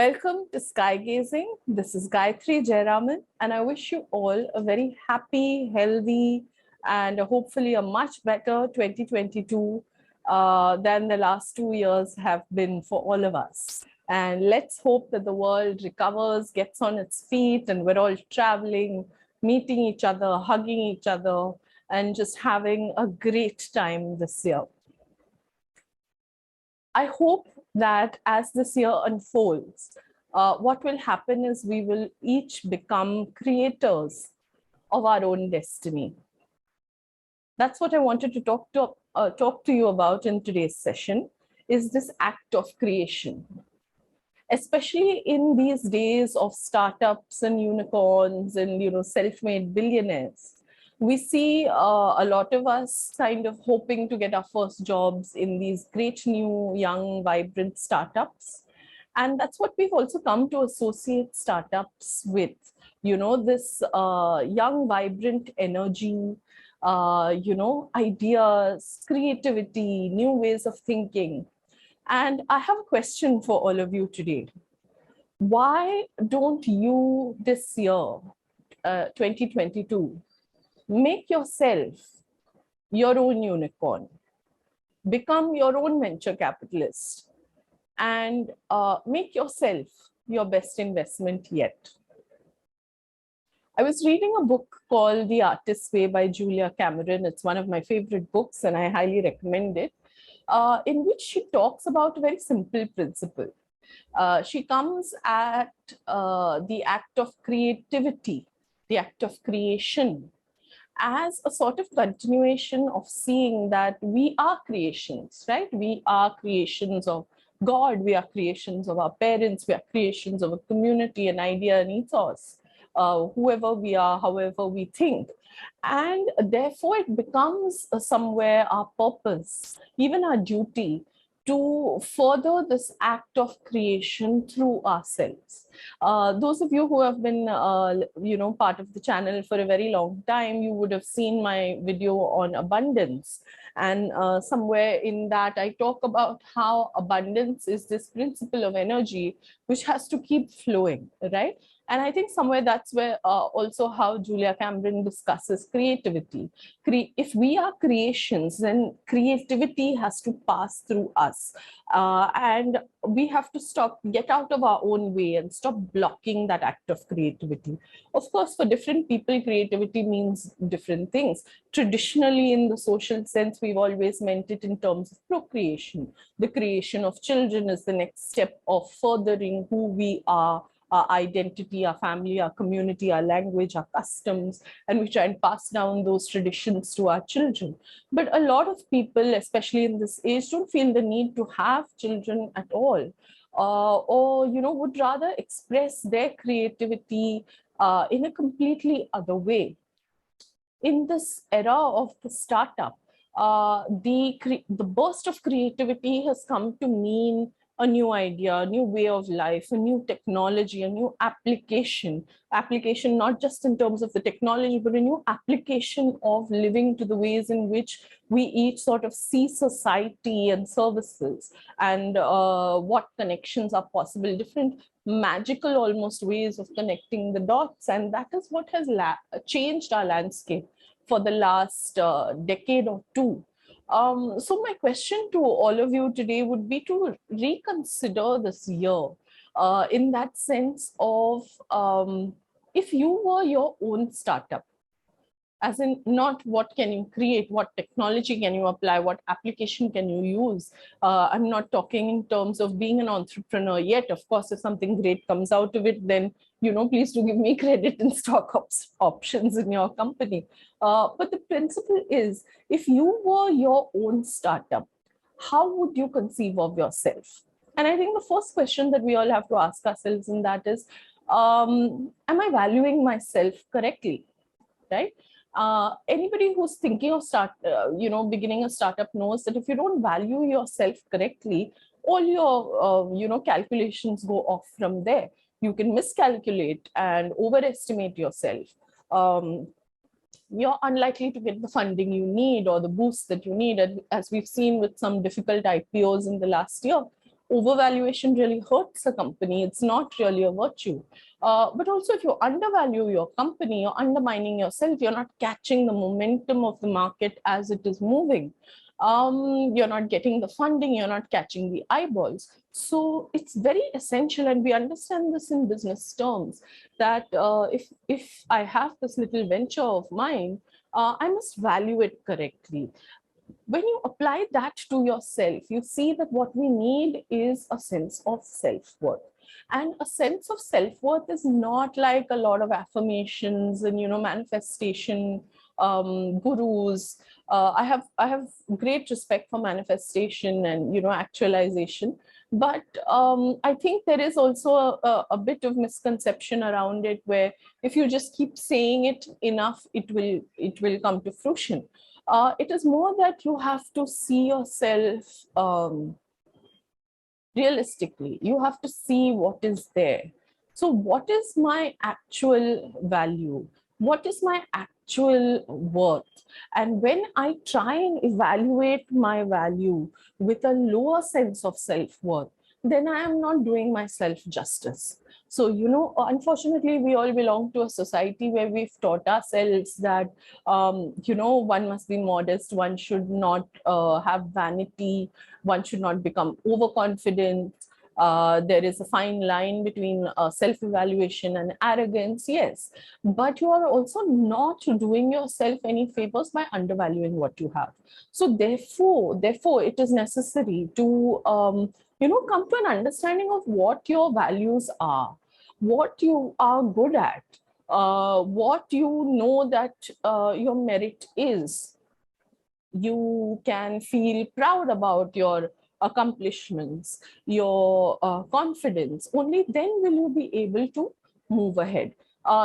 Welcome to Sky Gazing. This is Gayatri Jayaraman, and I wish you all a very happy, healthy, and hopefully a much better 2022 than the last 2 years have been for all of us. And let's hope that the world recovers, gets on its feet, and we're all traveling, meeting each other, hugging each other, and just having a great time this year. I hope that as this year unfolds, what will happen is we will each become creators of our own destiny. That's what I wanted to talk to you about in today's session, is this act of creation. Especially in these days of startups and unicorns and self-made billionaires, we see a lot of us kind of hoping to get our first jobs in these great new, young, vibrant startups. And that's what we've also come to associate startups with, this young, vibrant energy, ideas, creativity, new ways of thinking. And I have a question for all of you today. Why don't you this year, 2022, make yourself your own unicorn, become your own venture capitalist, and make yourself your best investment yet? I was reading a book called The Artist's Way by Julia Cameron. It's one of my favorite books, and I highly recommend it, in which she talks about a very simple principle. She comes at the act of creativity, the act of creation, as a sort of continuation of seeing that we are creations, right? We are creations of God, we are creations of our parents, we are creations of a community, an idea, an ethos, whoever we are, however we think. And therefore it becomes somewhere our purpose, even our duty, to further this act of creation through ourselves. Those of you who have been, part of the channel for a very long time, you would have seen my video on abundance. And somewhere in that, I talk about how abundance is this principle of energy which has to keep flowing, right? And I think somewhere that's where also how Julia Cameron discusses creativity. If we are creations, then creativity has to pass through us. And we have to get out of our own way and stop blocking that act of creativity. Of course, for different people, creativity means different things. Traditionally, in the social sense, we've always meant it in terms of procreation. The creation of children is the next step of furthering who we are, our identity, our family, our community, our language, our customs, and we try and pass down those traditions to our children. But a lot of people, especially in this age, don't feel the need to have children at all, or would rather express their creativity in a completely other way. In this era of the startup, the burst of creativity has come to mean a new idea, a new way of life, a new technology, a new application not just in terms of the technology, but a new application of living to the ways in which we each sort of see society and services, and what connections are possible, different magical almost ways of connecting the dots. And that is what has changed our landscape for the last decade or two. So my question to all of you today would be to reconsider this year in that sense of if you were your own startup, as in not what can you create, what technology can you apply, what application can you use. I'm not talking in terms of being an entrepreneur yet. Of course, if something great comes out of it, then please do give me credit in stock options in your company. But the principle is, if you were your own startup, how would you conceive of yourself? And I think the first question that we all have to ask ourselves in that is, am I valuing myself correctly, right? Anybody who's thinking of beginning a startup knows that if you don't value yourself correctly, all your calculations go off from there. You can miscalculate and overestimate yourself. You're unlikely to get the funding you need or the boost that you need, as we've seen with some difficult IPOs in the last year. overvaluation really hurts a company. It's not really a virtue. But also, if you undervalue your company, you're undermining yourself. You're not catching the momentum of the market as it is moving. You're not getting the funding. You're not catching the eyeballs. So it's very essential, and we understand this in business terms, that if I have this little venture of mine, I must value it correctly. When you apply that to yourself, you see that what we need is a sense of self-worth. And a sense of self-worth is not like a lot of affirmations and, manifestation gurus. I have great respect for manifestation and, actualization. But I think there is also a bit of misconception around it, where if you just keep saying it enough, it will come to fruition. It is more that you have to see yourself realistically. You have to see what is there. So what is my actual value? What is my actual worth? And when I try and evaluate my value with a lower sense of self-worth, then I am not doing myself justice. So, unfortunately, we all belong to a society where we've taught ourselves that, one must be modest, one should not have vanity, one should not become overconfident. There is a fine line between self-evaluation and arrogance, yes, but you are also not doing yourself any favors by undervaluing what you have. So therefore, it is necessary to come to an understanding of what your values are, what you are good at, what you know that your merit is. You can feel proud about your accomplishments, your confidence. Only then will you be able to move ahead.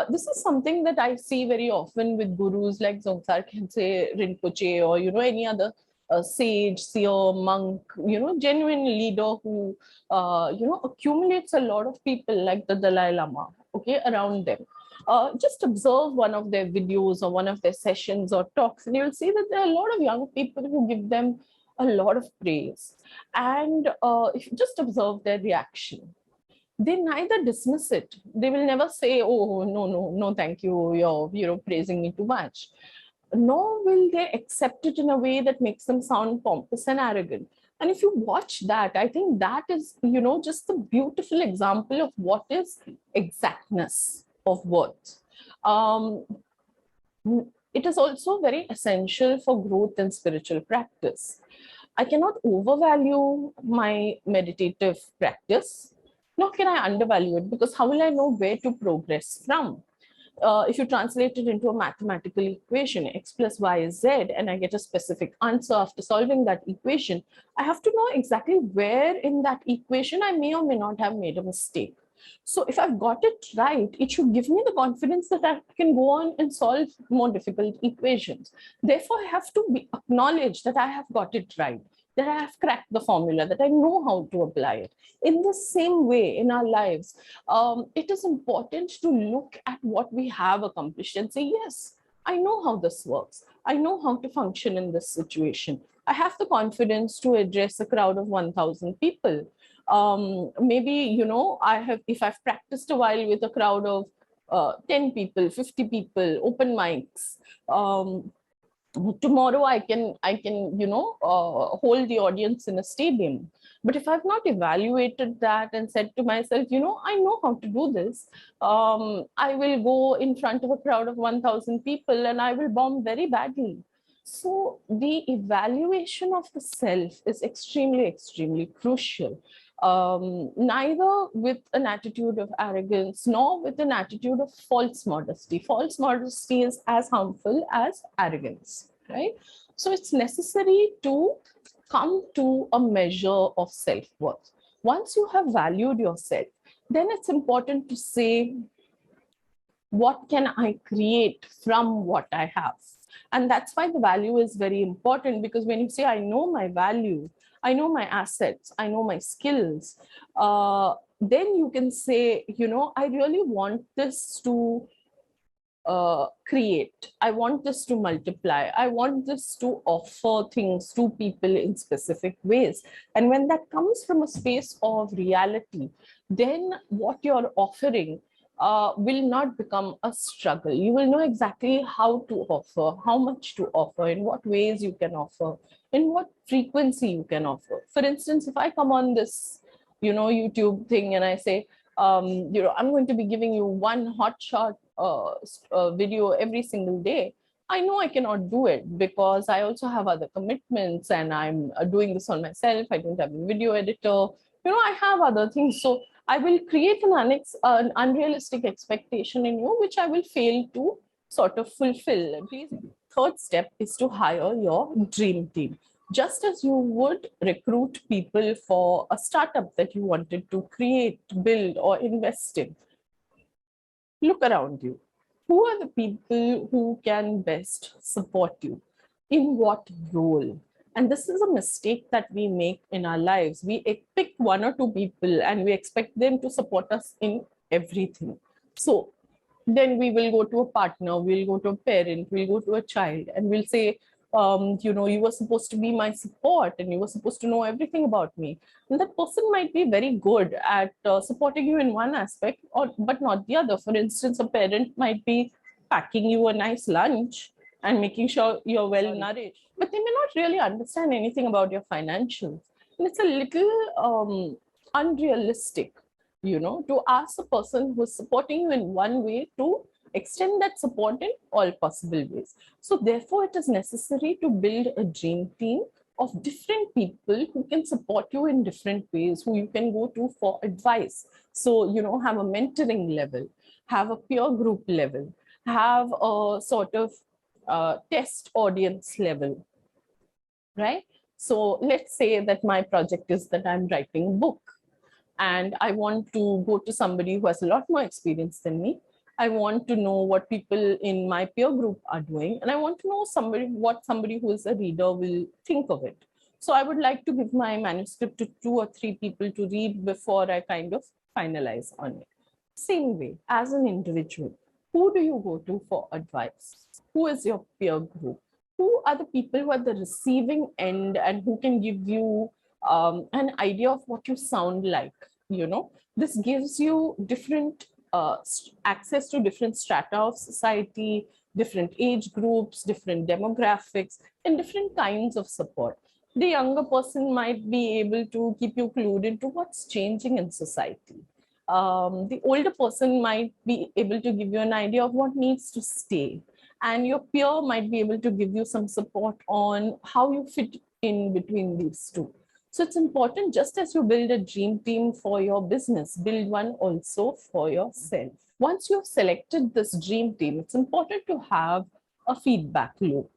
This is something that I see very often with gurus like Dzongkhar Khyentse Rinpoche, or any other sage, seer, monk, genuine leader who accumulates a lot of people like the Dalai Lama, okay, around them. Just observe one of their videos or one of their sessions or talks, and you'll see that there are a lot of young people who give them a lot of praise. And if you just observe their reaction, they neither dismiss it. They will never say, "Oh, no, thank you. You're praising me too much." Nor will they accept it in a way that makes them sound pompous and arrogant. And if you watch that, I think that is, just a beautiful example of what is exactness of worth. It is also very essential for growth in spiritual practice. I cannot overvalue my meditative practice, nor can I undervalue it, because how will I know where to progress from? If you translate it into a mathematical equation, x plus y is z, and I get a specific answer after solving that equation, I have to know exactly where in that equation I may or may not have made a mistake. So if I've got it right, it should give me the confidence that I can go on and solve more difficult equations. Therefore, I have to acknowledge that I have got it right, that I have cracked the formula, that I know how to apply it. In the same way, in our lives, it is important to look at what we have accomplished and say, yes, I know how this works. I know how to function in this situation. I have the confidence to address a crowd of 1,000 people. Maybe, if I've practiced a while with a crowd of 10 people, 50 people, open mics, tomorrow I can hold the audience in a stadium. But if I've not evaluated that and said to myself, I know how to do this, I will go in front of a crowd of 1,000 people and I will bomb very badly. So the evaluation of the self is extremely, extremely crucial. Neither with an attitude of arrogance nor with an attitude of false modesty. False modesty is as harmful as arrogance, right? So it's necessary to come to a measure of self-worth. Once you have valued yourself, then it's important to say, what can I create from what I have? And that's why the value is very important, because when you say, I know my value, I know my assets, I know my skills, then you can say, I really want this to create. I want this to multiply. I want this to offer things to people in specific ways. And when that comes from a space of reality, then what you're offering will not become a struggle. You will know exactly how to offer, how much to offer, in what ways you can offer, in what frequency you can offer. For instance, if I come on this, YouTube thing and I say, I'm going to be giving you one hot shot video every single day. I know I cannot do it because I also have other commitments and I'm doing this on myself. I don't have a video editor. I have other things. So I will create an unrealistic expectation in you, which I will fail to sort of fulfill. And please, third step is to hire your dream team. Just as you would recruit people for a startup that you wanted to create, build, or invest in, look around you. Who are the people who can best support you? In what role? And this is a mistake that we make in our lives. We pick one or two people and we expect them to support us in everything. So then we will go to a partner, we'll go to a parent, we'll go to a child, and we'll say, you were supposed to be my support and you were supposed to know everything about me. And that person might be very good at supporting you in one aspect, but not the other. For instance, a parent might be packing you a nice lunch and making sure you're well nourished, but they may not really understand anything about your financials. And it's a little unrealistic, to ask a person who's supporting you in one way to extend that support in all possible ways. So therefore, it is necessary to build a dream team of different people who can support you in different ways, who you can go to for advice. So, have a mentoring level, have a peer group level, have a sort of test audience level, right? So let's say that my project is that I'm writing a book and I want to go to somebody who has a lot more experience than me. I want to know what people in my peer group are doing, and I want to know what somebody who is a reader will think of it. So I would like to give my manuscript to 2 or 3 people to read before I kind of finalize on it. Same way, as an individual, who do you go to for advice? Who is your peer group? Who are the people who are the receiving end and who can give you an idea of what you sound like? This gives you different access to different strata of society, different age groups, different demographics, and different kinds of support. The younger person might be able to keep you clued into what's changing in society. The older person might be able to give you an idea of what needs to stay. And your peer might be able to give you some support on how you fit in between these two. So it's important, just as you build a dream team for your business, build one also for yourself. Once you've selected this dream team, it's important to have a feedback loop.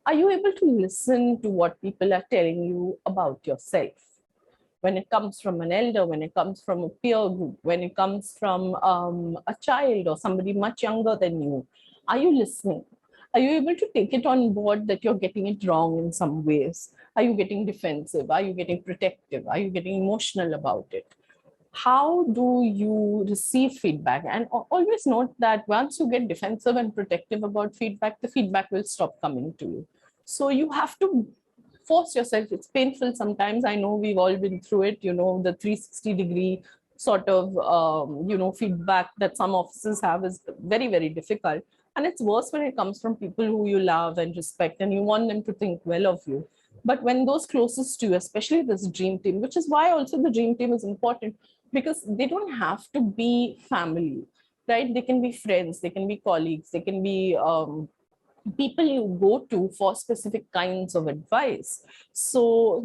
Are you able to listen to what people are telling you about yourself? When it comes from an elder, when it comes from a peer group, when it comes from a child or somebody much younger than you, are you listening? Are you able to take it on board that you're getting it wrong in some ways? Are you getting defensive? Are you getting protective? Are you getting emotional about it? How do you receive feedback? And always note that once you get defensive and protective about feedback, the feedback will stop coming to you. So you have to force yourself. It's painful sometimes. I know we've all been through it, the 360-degree sort of, feedback that some offices have is very, very difficult. And it's worse when it comes from people who you love and respect and you want them to think well of you. But when those closest to you, especially this dream team, which is why also the dream team is important, because they don't have to be family, right? They can be friends, they can be colleagues, they can be people you go to for specific kinds of advice. So,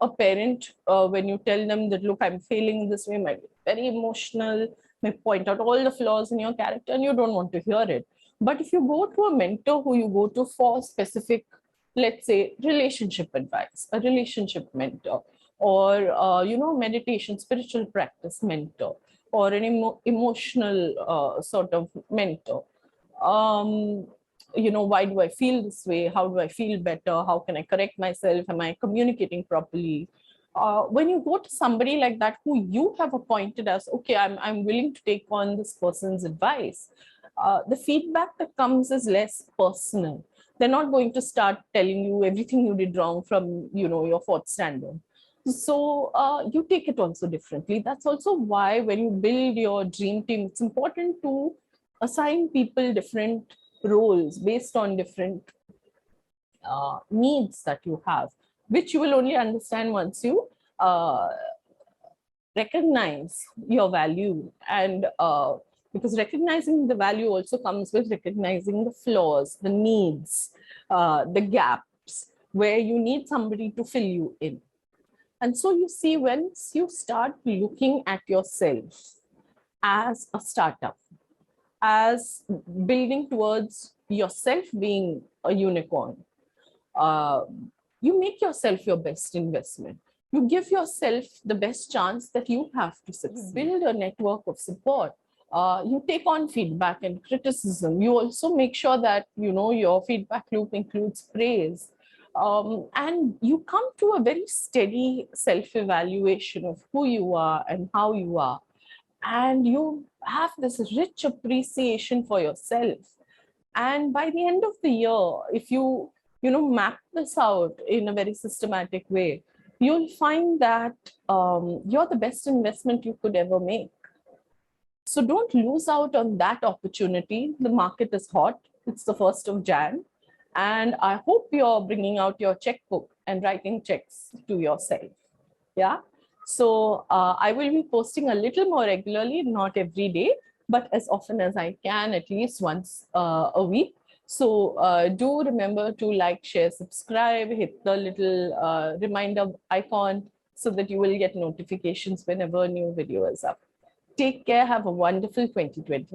a parent, when you tell them that, look, I'm failing this way, might be very emotional, may point out all the flaws in your character and you don't want to hear it. But if you go to a mentor who you go to for specific, let's say, relationship advice, a relationship mentor, or, meditation, spiritual practice mentor, or an emotional sort of mentor, why do I feel this way? How do I feel better? How can I correct myself? Am I communicating properly? When you go to somebody like that who you have appointed as, okay, I'm willing to take on this person's advice, the feedback that comes is less personal. They're not going to start telling you everything you did wrong from, your fourth standard. So you take it also differently. That's also why when you build your dream team, it's important to assign people different roles based on different needs that you have, which you will only understand once you recognize your value. And because recognizing the value also comes with recognizing the flaws, the needs, the gaps where you need somebody to fill you in. And so you see, once you start looking at yourself as a startup, as building towards yourself being a unicorn, uh, you make yourself your best investment. You give yourself the best chance that you have to succeed. Build a network of support. You take on feedback and criticism. You also make sure that your feedback loop includes praise. And you come to a very steady self-evaluation of who you are and how you are. And you have this rich appreciation for yourself. And by the end of the year, if you map this out in a very systematic way, you'll find that you're the best investment you could ever make. So don't lose out on that opportunity. The market is hot. It's the 1st of Jan. And I hope you're bringing out your checkbook and writing checks to yourself. Yeah. So I will be posting a little more regularly, not every day, but as often as I can, at least once a week. So do remember to like, share, subscribe, hit the little reminder icon so that you will get notifications whenever a new video is up. Take care. Have a wonderful 2020.